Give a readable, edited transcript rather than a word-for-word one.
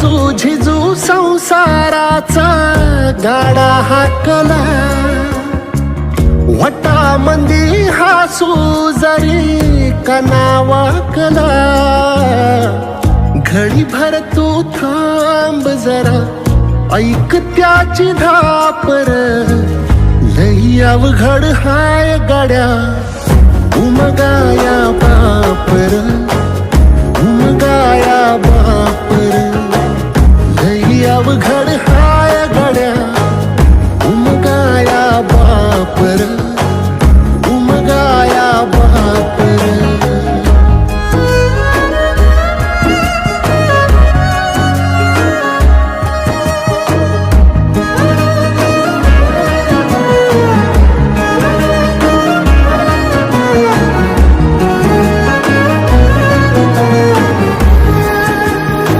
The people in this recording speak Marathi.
झिजू झिजू संसाराचा गाडा हाकला, वटामंदी हासू जरी कना वाकला. घडीभर तू थांब जरा, ऐक त्याची धापर, लई अवघड हाय गाड्या उमगाया बापर, उमगाया बापर.